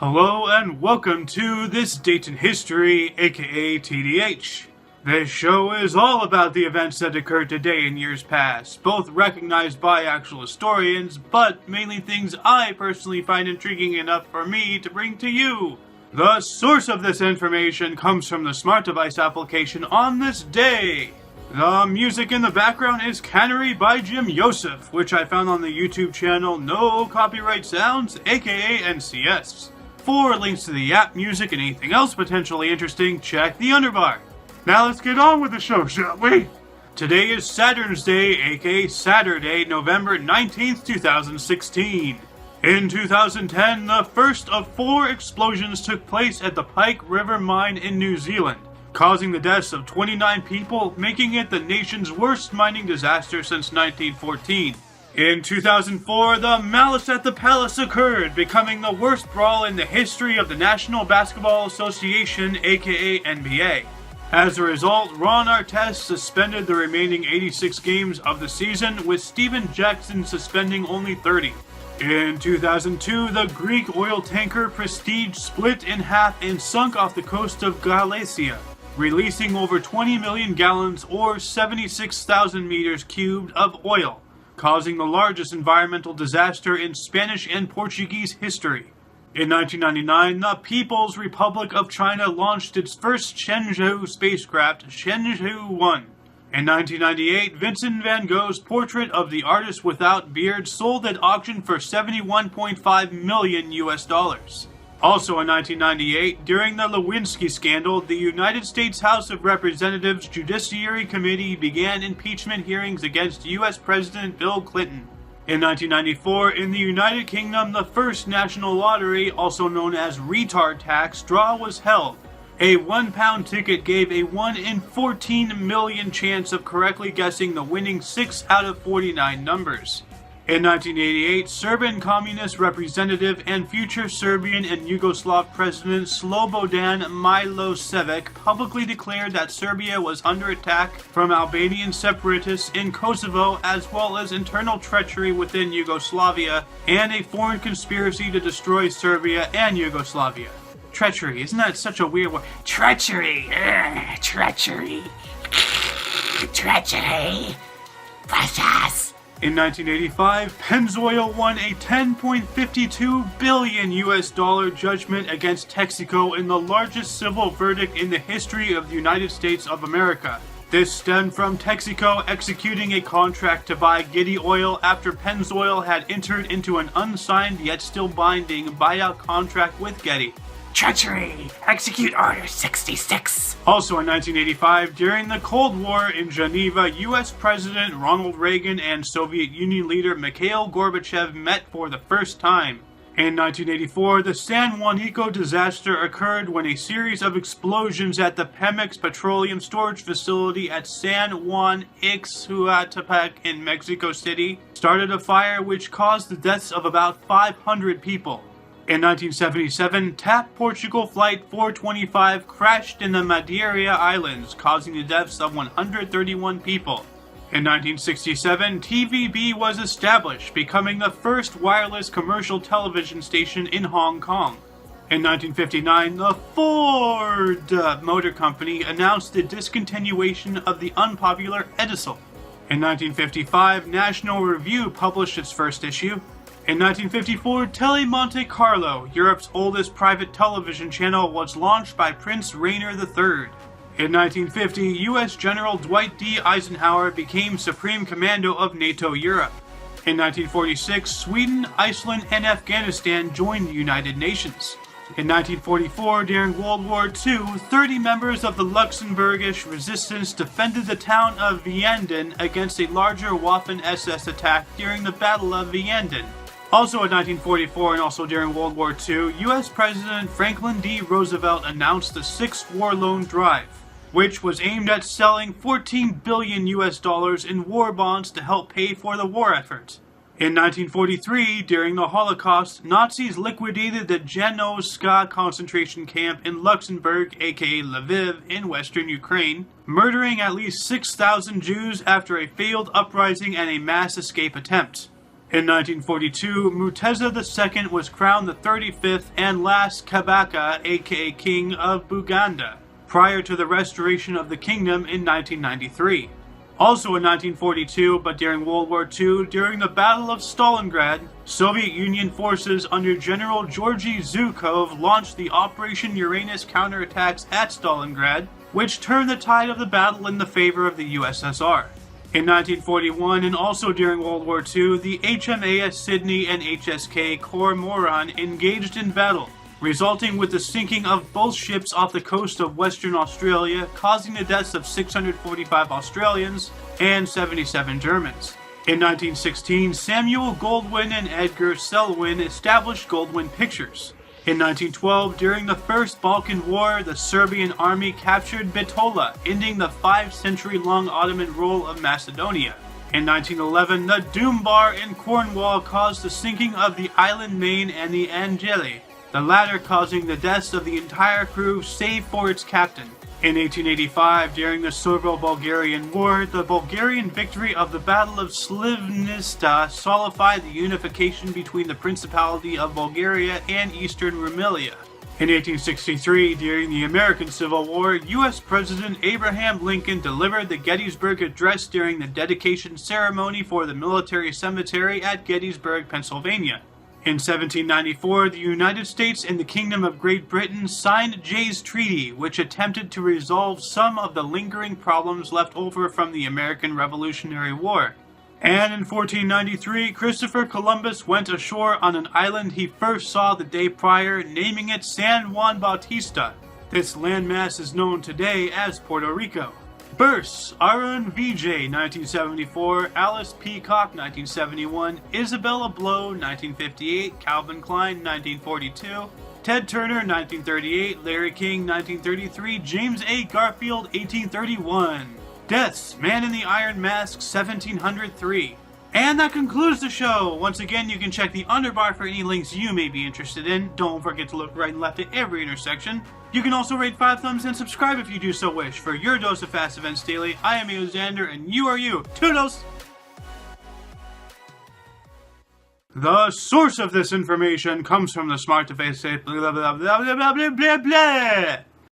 Hello and welcome to This Date in History, aka T.D.H. This show is all about the events that occurred today in years past, both recognized by actual historians, but mainly things I personally find intriguing enough for me to bring to you. The source of this information comes from the smart device application on this day. The music in the background is Canary by Jim Yosef, which I found on the YouTube channel No Copyright Sounds, aka NCS. For links to the app, music, and anything else potentially interesting, check the underbar. Now let's get on with the show, shall we? Today is Saturn's Day, aka Saturday, November 19th, 2016. In 2010, the first of 4 explosions took place at the Pike River Mine in New Zealand, causing the deaths of 29 people, making it the nation's worst mining disaster since 1914. In 2004, the Malice at the Palace occurred, becoming the worst brawl in the history of the National Basketball Association, aka NBA. As a result, Ron Artest suspended the remaining 86 games of the season, with Steven Jackson suspending only 30. In 2002, the Greek oil tanker Prestige split in half and sunk off the coast of Galicia, releasing over 20 million gallons or 76,000 meters cubed of oil, causing the largest environmental disaster in Spanish and Portuguese history. In 1999, the People's Republic of China launched its first Shenzhou spacecraft, Shenzhou-1. In 1998, Vincent van Gogh's portrait of the artist without beard sold at auction for $71.5 million. Also in 1998, during the Lewinsky scandal, the United States House of Representatives Judiciary Committee began impeachment hearings against U.S. President Bill Clinton. In 1994, in the United Kingdom, the first national lottery, also known as retard tax, draw was held. A £1 ticket gave a 1 in 14 million chance of correctly guessing the winning 6 out of 49 numbers. In 1988, Serbian Communist representative and future Serbian and Yugoslav President Slobodan Milosevic publicly declared that Serbia was under attack from Albanian separatists in Kosovo, as well as internal treachery within Yugoslavia and a foreign conspiracy to destroy Serbia and Yugoslavia. Treachery, isn't that such a weird word? Treachery. Treachery. Treachery. Precious. In 1985, Pennzoil won a $10.52 billion judgment against Texaco in the largest civil verdict in the history of the United States of America. This stemmed from Texaco executing a contract to buy Getty Oil after Pennzoil had entered into an unsigned yet still binding buyout contract with Getty. Treachery. Execute Order 66. Also in 1985, during the Cold War in Geneva, U.S. President Ronald Reagan and Soviet Union leader Mikhail Gorbachev met for the first time. In 1984, the San Juanico disaster occurred when a series of explosions at the Pemex petroleum storage facility at San Juan Ixhuatepec in Mexico City started a fire which caused the deaths of about 500 people. In 1977, TAP Portugal Flight 425 crashed in the Madeira Islands, causing the deaths of 131 people. In 1967, TVB was established, becoming the first wireless commercial television station in Hong Kong. In 1959, the Ford Motor Company announced the discontinuation of the unpopular Edsel. In 1955, National Review published its first issue. In 1954, Tele Monte Carlo, Europe's oldest private television channel, was launched by Prince Rainier III. In 1950, U.S. General Dwight D. Eisenhower became Supreme Commando of NATO Europe. In 1946, Sweden, Iceland, and Afghanistan joined the United Nations. In 1944, during World War II, 30 members of the Luxembourgish resistance defended the town of Vianden against a larger Waffen-SS attack during the Battle of Vianden. Also in 1944 and also during World War II, U.S. President Franklin D. Roosevelt announced the Sixth War Loan Drive, which was aimed at selling $14 billion in war bonds to help pay for the war effort. In 1943, during the Holocaust, Nazis liquidated the Janowska concentration camp in Luxembourg, aka Lviv, in western Ukraine, murdering at least 6,000 Jews after a failed uprising and a mass escape attempt. In 1942, Muteza II was crowned the 35th and last Kabaka, aka King of Buganda, prior to the restoration of the kingdom in 1993. Also in 1942, but during World War II, during the Battle of Stalingrad, Soviet Union forces under General Georgy Zhukov launched the Operation Uranus counterattacks at Stalingrad, which turned the tide of the battle in the favor of the USSR. In 1941, and also during World War II, the HMAS Sydney and HSK Cormoran engaged in battle, resulting with the sinking of both ships off the coast of Western Australia, causing the deaths of 645 Australians and 77 Germans. In 1916, Samuel Goldwyn and Edgar Selwyn established Goldwyn Pictures. In 1912, during the First Balkan War, the Serbian army captured Bitola, ending the 5-century-long Ottoman rule of Macedonia. In 1911, the Doombar in Cornwall caused the sinking of the Island Main and the Angeli, the latter causing the deaths of the entire crew save for its captain. In 1885, during the Serbo-Bulgarian War, the Bulgarian victory of the Battle of Slivnista solidified the unification between the Principality of Bulgaria and Eastern Rumelia. In 1863, during the American Civil War, U.S. President Abraham Lincoln delivered the Gettysburg Address during the dedication ceremony for the military cemetery at Gettysburg, Pennsylvania. In 1794, the United States and the Kingdom of Great Britain signed Jay's Treaty, which attempted to resolve some of the lingering problems left over from the American Revolutionary War. And in 1493, Christopher Columbus went ashore on an island he first saw the day prior, naming it San Juan Bautista. This landmass is known today as Puerto Rico. Births: Arun Vijay, 1974, Alice Peacock, 1971, Isabella Blow, 1958, Calvin Klein, 1942, Ted Turner, 1938, Larry King, 1933, James A. Garfield, 1831. Deaths: Man in the Iron Mask, 1703. And that concludes the show. Once again, you can check the underbar for any links you may be interested in. Don't forget to look right and left at every intersection. You can also rate 5 thumbs and subscribe if you do so wish. For your dose of fast events daily, I am Aeoxander, and you are you. Toodles! The source of this information comes from the smart to face blah blah blah blah blah blah blah blah.